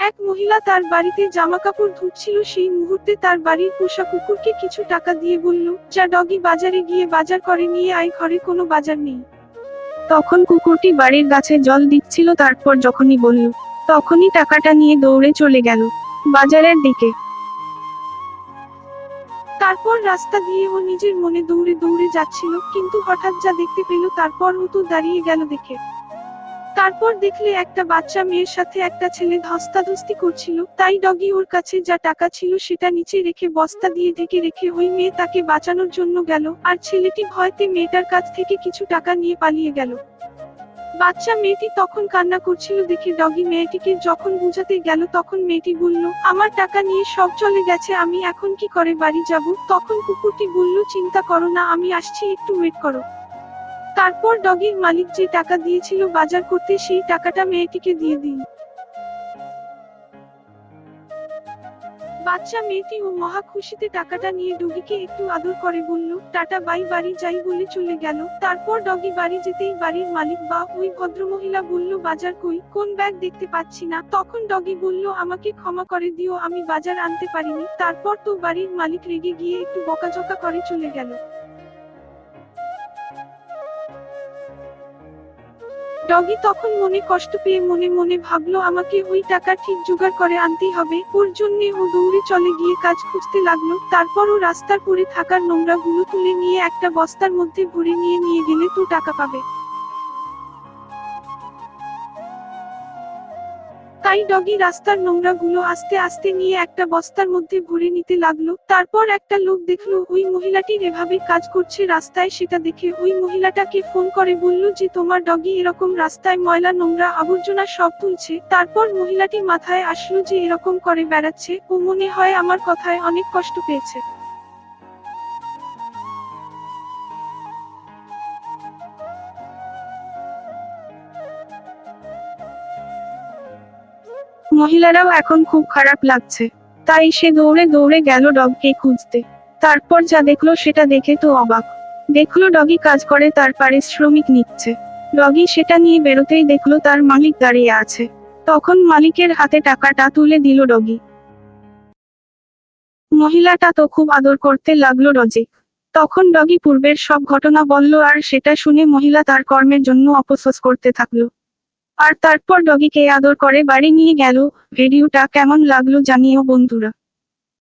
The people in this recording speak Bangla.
এক মহিলা তার বাড়িতে জামাকাপড় ধুচ্ছিল, সেই মুহূর্তে তার বাড়ির পোষা কুকুরকে কিছু টাকা দিয়ে বলল, যা ডগি, বাজারে গিয়ে বাজার করে নিয়ে আয়, ঘরে কোনো বাজার নেই। তখন কুকুরটি বাড়ির গাছে জল দিচ্ছিল, তারপর যখনই বলল, তখনই টাকাটা নিয়ে দৌড়ে চলে গেল বাজারের দিকে। তারপর রাস্তা দিয়ে ও নিজের মনে দৌড়ে দৌড়ে যাচ্ছিল, কিন্তু হঠাৎ যা দেখতে পেল তারপর ও তো দাঁড়িয়ে গেল দেখে। তারপর দেখলে একটা বাচ্চা মেয়ের সাথে একটা ছেলে ধস্তাধস্তি করছিল, তাই ডগি ওর কাছে যা টাকা ছিল সেটা নিচে রেখে বস্তা দিয়ে ঢেকে রেখে ওই মেয়ে তাকে বাঁচানোর জন্য গেল, আর ছেলেটি ভয়তে মেয়েটার কাছ থেকে কিছু টাকা নিয়ে পালিয়ে গেল। বাচ্চা মেয়েটি তখন কান্না করছিল দেখে ডগি মেয়েটিকে যখন বুঝাতে গেল, তখন মেয়েটি বলল, আমার টাকা নিয়ে সব চলে গেছে, আমি এখন কি করে বাড়ি যাব? তখন কুকুরটি বলল, চিন্তা করো না, আমি আসছি, একটু ওয়েট করো। তারপর ডগির মালিক যে টাকা দিয়েছিল বাজার করতে, সেই টাকাটা মেয়েটিকে দিয়ে দিল। বাচ্চা মেয়েটি ও মহা খুশিতে টাকাটা নিয়ে ডগিকে একটু আদর করে বলল, টাটা বাই, বাড়ি যাই বলে চলে গেল। তারপর ডগি বাড়ি যেতেই বাড়ির মালিক বা ওই ভদ্রমহিলা বলল, বাজার কই, কোন ব্যাগ দেখতে পাচ্ছি না। তখন ডগি বলল, আমাকে ক্ষমা করে দিও, আমি বাজার আনতে পারিনি। তারপর তো বাড়ির মালিক রেগে গিয়ে একটু বকাঝকা করে চলে গেল। ডগি তখন মনে কষ্ট পেয়ে মনে মনে ভাবলো, আমাকে ওই টাকা ঠিক জোগাড় করে আনতেই হবে। ওর জন্য ও দৌড়ে চলে গিয়ে কাজ খুঁজতে লাগলো। তারপর ও রাস্তার পরে থাকার নোংরা গুলো তুলে নিয়ে একটা বস্তার মধ্যে ভরে নিয়ে গেলে তো টাকা পাবে। তাই ডগি রাস্তার নোংরা গুলো আস্তে আস্তে নিয়ে একটা বস্তার মধ্যে ভরে নিতে লাগলো। তারপর একটা লোক দেখলো ওই মহিলাটির এভাবে কাজ করছে রাস্তায়, সেটা দেখে ওই মহিলাটাকে ফোন করে বলল যে, তোমার ডগি এরকম রাস্তায় ময়লা নোংরা আবর্জনা সব তুলছে। তারপর মহিলাটি মাথায় আসলো যে এরকম করে বেড়াচ্ছে, ও মনে হয় আমার কথায় অনেক কষ্ট পেয়েছে। মহিলারাও এখন খুব খারাপ লাগছে, তাই সে দৌড়ে দৌড়ে গেল ডগকে খুঁজতে। তারপর যা দেখলো সেটা দেখে তো অবাক। দেখলো ডগি কাজ করে, তার পারিশ্রমিক নিচ্ছে। ডগি সেটা নিয়ে বেরোতেই দেখলো তার মালিক দাঁড়িয়ে আছে। তখন মালিকের হাতে টাকাটা তুলে দিল ডগি। মহিলাটা তো খুব আদর করতে লাগলো ডগি। তখন ডগি পূর্বের সব ঘটনা বলল, আর সেটা শুনে মহিলা তার কর্মের জন্য অপসোস করতে থাকলো। আর তারপর ডগিকে আদর করে বাড়ি নিয়ে গেল। ভিডিওটা কেমন লাগলো জানিও বন্ধুরা।